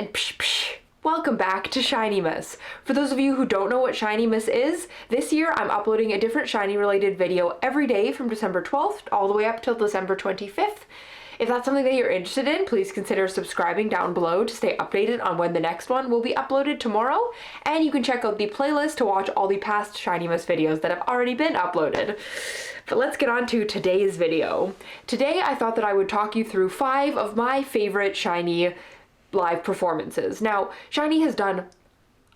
and psh psh. Welcome back to Shinee-Mas. For those of you who don't know what Shinee-Mas is, this year I'm uploading a different Shinee related video every day from December 12th all the way up till December 25th. If that's something that you're interested in, please consider subscribing down below to stay updated on when the next one will be uploaded tomorrow, and you can check out the playlist to watch all the past Shinee-Mas videos that have already been uploaded. But let's get on to today's video. Today I thought that I would talk you through 5 of my favorite Shinee live performances. Now, Shinee has done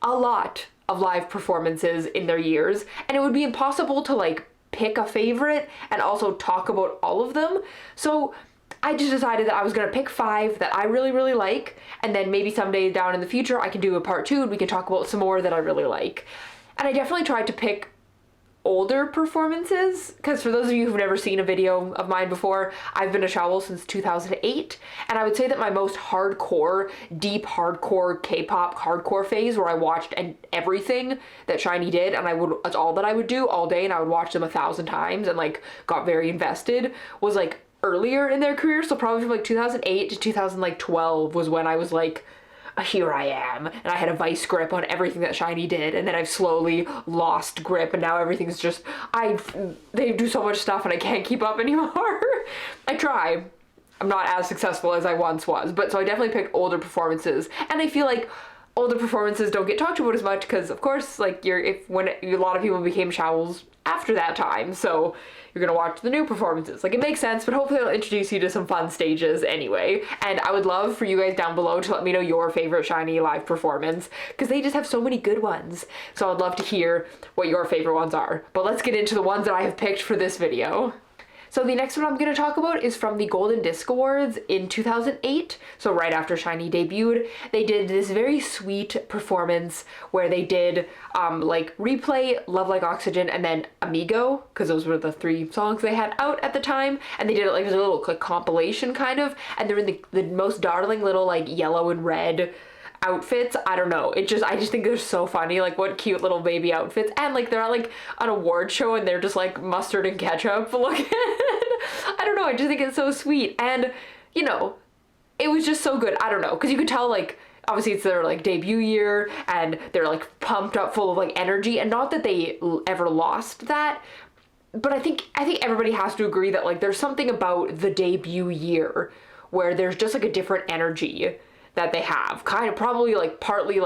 a lot of live performances in their years, and it would be impossible to pick a favorite and also talk about all of them. So I just decided that I was gonna pick 5 that I really like, and then maybe someday down in the future I can do a part 2 and we can talk about some more that I really like. And I definitely tried to pick older performances, because for those of you who've never seen a video of mine before, I've been a Shovel since 2008, and I would say that my most hardcore, deep hardcore K-pop hardcore phase, where I watched everything that Shinee did, and that's all that I would do all day, and I would watch them 1,000 times and got very invested, was earlier in their career. So probably from 2008 to 2012 was when I was here I am, and I had a vice grip on everything that Shinee did, and then I've slowly lost grip, and now everything's just, they do so much stuff and I can't keep up anymore. I try. I'm not as successful as I once was, but so I definitely picked older performances, and I feel like older performances don't get talked about as much because, of course, when a lot of people became Shovels after that time, so you're gonna watch the new performances. It makes sense, but hopefully it'll introduce you to some fun stages anyway. And I would love for you guys down below to let me know your favorite Shinee live performance, because they just have so many good ones. So I'd love to hear what your favorite ones are. But let's get into the ones that I have picked for this video. So the next one I'm going to talk about is from the Golden Disc Awards in 2008. So right after Shinee debuted, they did this very sweet performance where they did Replay, Love Like Oxygen, and then Amigo, because those were the 3 songs they had out at the time. And they did it as a little compilation kind of, and they're in the most darling little yellow and red outfits. I don't know, I just think they're so funny, what cute little baby outfits, and they're at an award show and they're just mustard and ketchup looking. I don't know, I just think it's so sweet, and it was just so good. I don't know, because you could tell obviously it's their debut year and they're pumped up full of energy, and not that they ever lost that, but I think everybody has to agree that there's something about the debut year where there's just a different energy that they have, kind of probably partly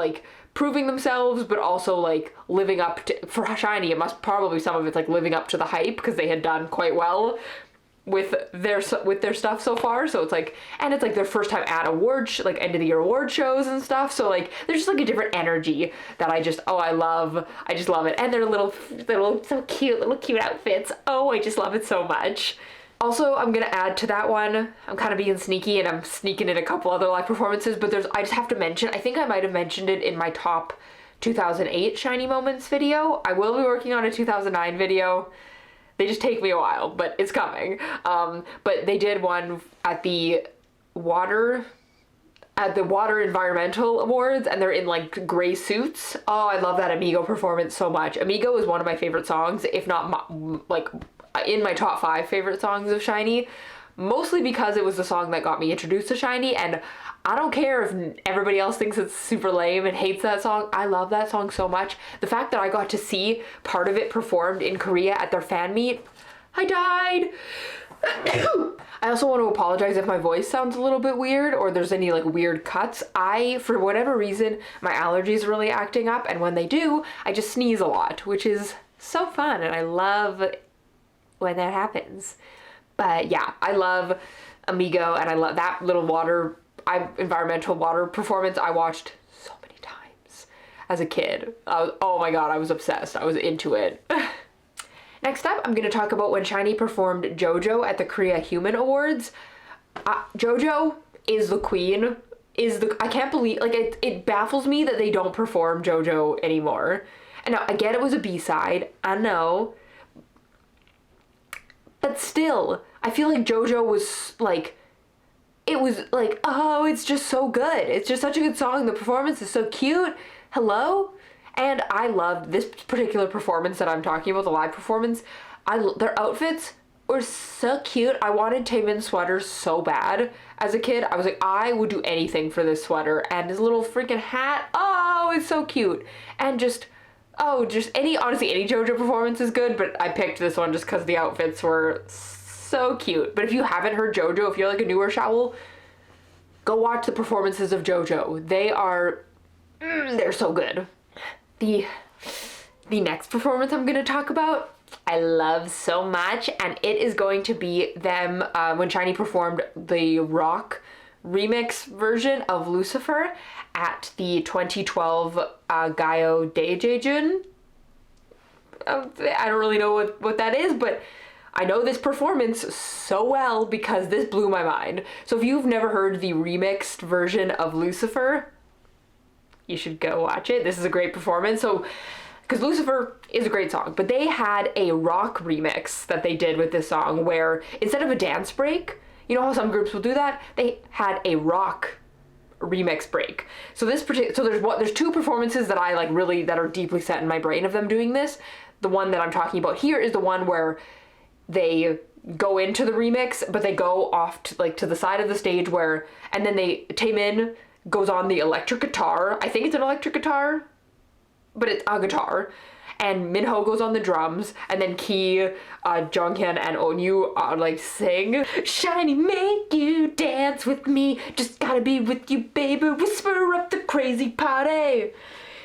proving themselves, but also living up to, for Shinee, it must probably, some of it's living up to the hype, because they had done quite well with their stuff so far. So it's and it's their first time at end of the year award shows and stuff, so there's just a different energy that I just love it. And their little so cute little outfits, I just love it so much. Also, I'm gonna add to that one, I'm kind of being sneaky and I'm sneaking in a couple other live performances, but I just have to mention, I think I might have mentioned it in my top 2008 Shinee moments video. I will be working on a 2009 video. They just take me a while, but it's coming. But they did one at the Water Environmental Awards, and they're in gray suits. Oh, I love that Amigo performance so much. Amigo is one of my favorite songs, if not in my top 5 favorite songs of Shinee, mostly because it was the song that got me introduced to Shinee, and I don't care if everybody else thinks it's super lame and hates that song. I love that song so much. The fact that I got to see part of it performed in Korea at their fan meet, I died. I also want to apologize if my voice sounds a little bit weird or there's any weird cuts. For whatever reason, my allergies are really acting up, and when they do, I just sneeze a lot, which is so fun, and I love when that happens. But yeah, I love Amigo, and I love that little environmental water performance. I watched so many times as a kid. Oh my god, I was obsessed. I was into it. Next up, I'm going to talk about when Shinee performed JoJo at the Korea Human Awards. JoJo is the queen. I can't believe, it baffles me that they don't perform JoJo anymore. And now, again, it was a B-side, I know, but still, I feel JoJo was it's just so good. It's just such a good song. The performance is so cute. Hello? And I loved this particular performance that I'm talking about, the live performance. Their outfits were so cute. I wanted Taemin's sweater so bad as a kid. I was like, I would do anything for this sweater. And his little freaking hat, oh, it's so cute. And just, oh, just honestly, any JoJo performance is good, but I picked this one just because the outfits were so cute. But if you haven't heard JoJo, if you're like a newer Shawl, go watch the performances of JoJo. They are, they're so good. The next performance I'm gonna talk about, I love so much, and it is going to be them when Shinee performed the rock remix version of Lucifer at the 2012 Gayo Daejejun. I don't really know what that is, but I know this performance so well because this blew my mind. So if you've never heard the remixed version of Lucifer, you should go watch it. This is a great performance. So, because Lucifer is a great song, but they had a rock remix that they did with this song where instead of a dance break, you know how some groups will do that? They had a rock remix break. So there's two performances that I like really, that are deeply set in my brain of them doing this. The one that I'm talking about here is the one where they go into the remix, but they go off to the side of the stage where, and then Taemin goes on the electric guitar. I think it's an electric guitar, but it's a guitar. And Minho goes on the drums, and then Key, Jonghyun, and Onyu like sing. Shinee, make you dance with me, just gotta be with you, baby, whisper up the crazy party.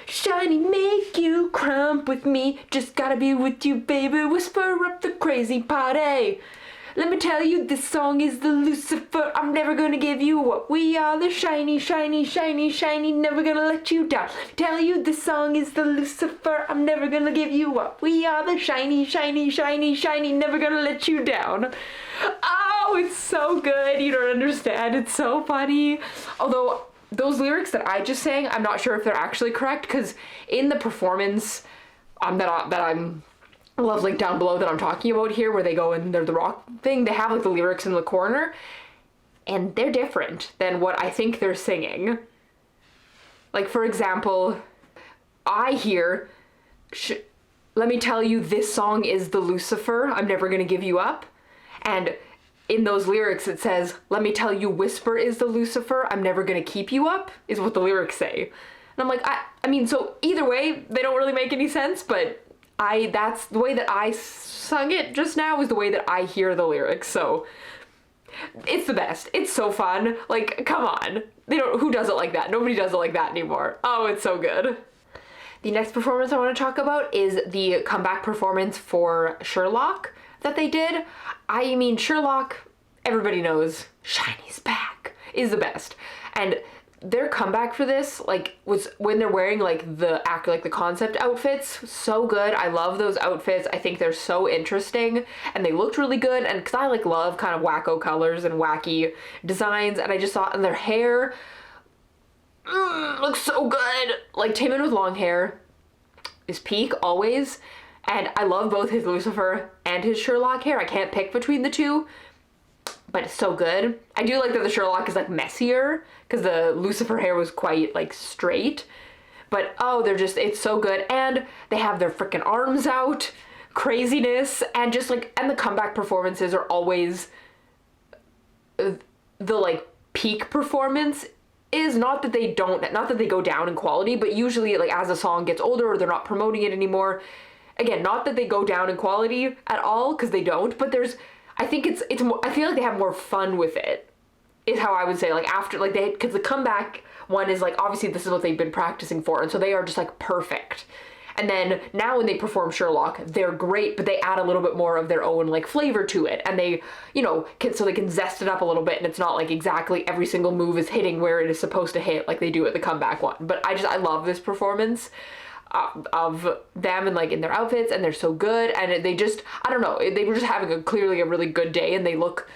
Shinee, make you crump with me, just gotta be with you, baby, whisper up the crazy party. Let me tell you, this song is the Lucifer. I'm never gonna give you what we are, the Shinee, Shinee, Shinee, Shinee, never gonna let you down. Tell you, this song is the Lucifer. I'm never gonna give you what we are, the Shinee, Shinee, Shinee, Shinee, never gonna let you down. Oh, it's so good. You don't understand. It's so funny. Although those lyrics that I just sang, I'm not sure if they're actually correct, because in the performance that I'm I'll have link down below that I'm talking about here, where they go and they're the rock thing, they have like the lyrics in the corner, and they're different than what I think they're singing. Like, for example, I hear, let me tell you, this song is the Lucifer, I'm never gonna give you up. And in those lyrics it says, let me tell you, whisper is the Lucifer, I'm never gonna keep you up, is what the lyrics say. And I'm like, I mean, so either way, they don't really make any sense, but that's the way that I sung it just now, is the way that I hear the lyrics. So it's the best. It's so fun. Like, come on. Who does it like that? Nobody does it like that anymore. Oh, it's so good. The next performance I want to talk about is the comeback performance for Sherlock that they did. I mean, Sherlock, everybody knows, Shinee's back, is the best. And their comeback for this, like, was when they're wearing like the concept outfits. So good. I love those outfits. I think they're so interesting, and they looked really good. And because I like love kind of wacko colors and wacky designs, and I just thought, and their hair looks so good. Like, Taemin with long hair is peak always, and I love both his Lucifer and his Sherlock hair. I can't pick between the two, but it's so good. I do like that the Sherlock is like messier, because the Lucifer hair was quite like straight. But oh, it's so good. And they have their freaking arms out, craziness, and just like, and the comeback performances are always the like peak performance is not that they go down in quality, but usually like as a song gets older or they're not promoting it anymore, again, not that they go down in quality at all, because they don't, but I think it's more, I feel like they have more fun with it, is how I would say. Like, after, like, because the comeback one is like, obviously this is what they've been practicing for, and so they are just like perfect. And then now when they perform Sherlock, they're great, but they add a little bit more of their own like flavor to it, and they, you know, so they can zest it up a little bit, and it's not like exactly every single move is hitting where it is supposed to hit like they do at the comeback one. But I love this performance of them, and like in their outfits, and they're so good, and they just, I don't know, they were just having clearly a really good day, and they look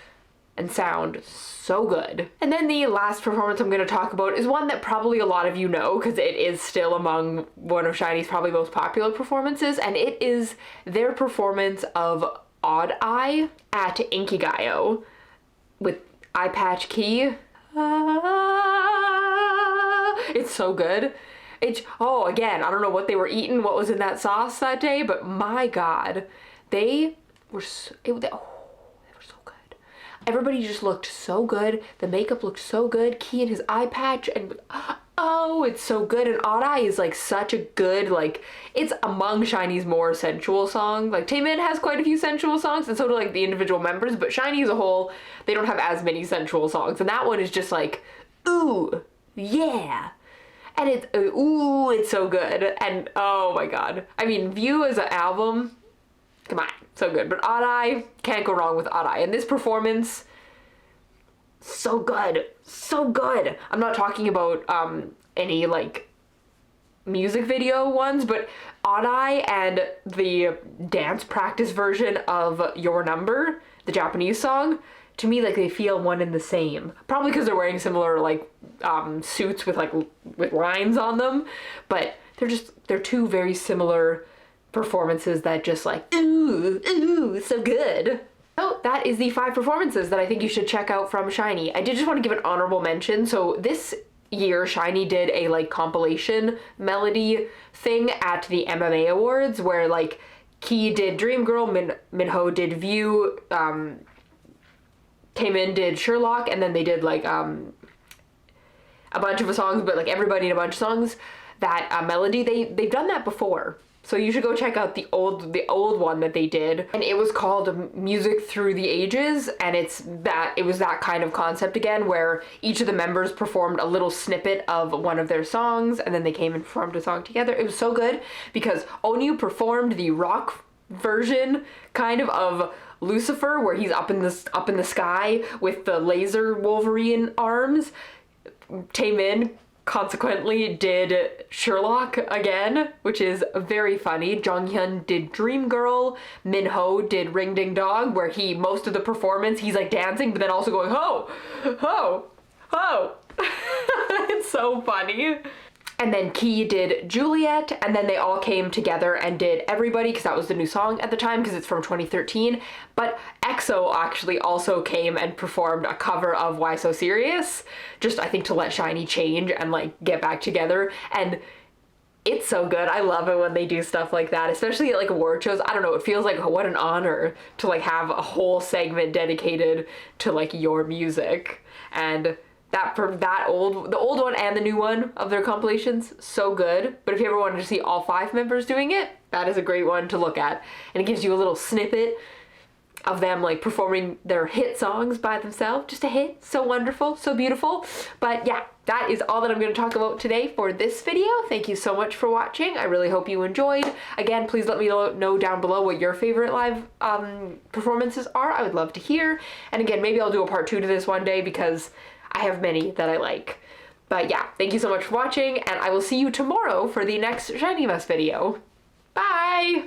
and sound so good. And then the last performance I'm going to talk about is one that probably a lot of you know, because it is still among one of Shinee's probably most popular performances, and it is their performance of Odd Eye at Inkigayo with Eye Patch Key. It's so good. Again, I don't know what they were eating, what was in that sauce that day, but my God, they were Everybody just looked so good. The makeup looked so good. Key and his eye patch, and oh, it's so good. And Odd Eye is like such a good, like, it's among SHINee's more sensual songs. Like, Taemin has quite a few sensual songs, and so do like the individual members, but SHINee as a whole, they don't have as many sensual songs. And that one is just like, ooh, yeah. And it's, ooh, it's so good. And oh my god. I mean, View as an album, come on, so good. But Odd Eye, can't go wrong with Odd Eye. And this performance, so good, so good. I'm not talking about any like music video ones, but Odd Eye and the dance practice version of Your Number, the Japanese song, to me, like, they feel one and the same. Probably because they're wearing similar like suits with like with lines on them, but they're two very similar performances that just like, ooh, so good. So that is the 5 performances that I think you should check out from SHINee. I did just want to give an honorable mention. So this year, SHINee did a like compilation melody thing at the MMA Awards where like Key did Dream Girl, Minho did View, Taemin did Sherlock, and then they did like a bunch of songs, but like everybody in a bunch of songs. That melody, they've done that before. So you should go check out the old one that they did, and it was called Music Through the Ages, and it was that kind of concept again, where each of the members performed a little snippet of one of their songs, and then they came and performed a song together. It was so good because Onyu performed the rock version kind of Lucifer, where he's up in the sky with the laser Wolverine arms. Taemin consequently did Sherlock again, which is very funny. Jonghyun did Dream Girl. Minho did Ring Ding Dong, where most of the performance he's like dancing but then also going ho, ho, ho. It's so funny. And then Key did Juliet, and then they all came together and did Everybody, because that was the new song at the time, because it's from 2013. But EXO actually also came and performed a cover of Why So Serious, just I think to let SHINee change and like get back together. And it's so good. I love it when they do stuff like that, especially at like award shows. I don't know, it feels like what an honor to like have a whole segment dedicated to like your music. And the old one and the new one of their compilations, so good. But if you ever wanted to see all 5 members doing it, that is a great one to look at. And it gives you a little snippet of them like performing their hit songs by themselves. Just a hit. So wonderful, so beautiful. But yeah, that is all that I'm going to talk about today for this video. Thank you so much for watching. I really hope you enjoyed. Again, please let me know down below what your favorite live performances are. I would love to hear. And again, maybe I'll do a part 2 to this one day because I have many that I like. But yeah, thank you so much for watching, and I will see you tomorrow for the next Shinee-Mas video. Bye!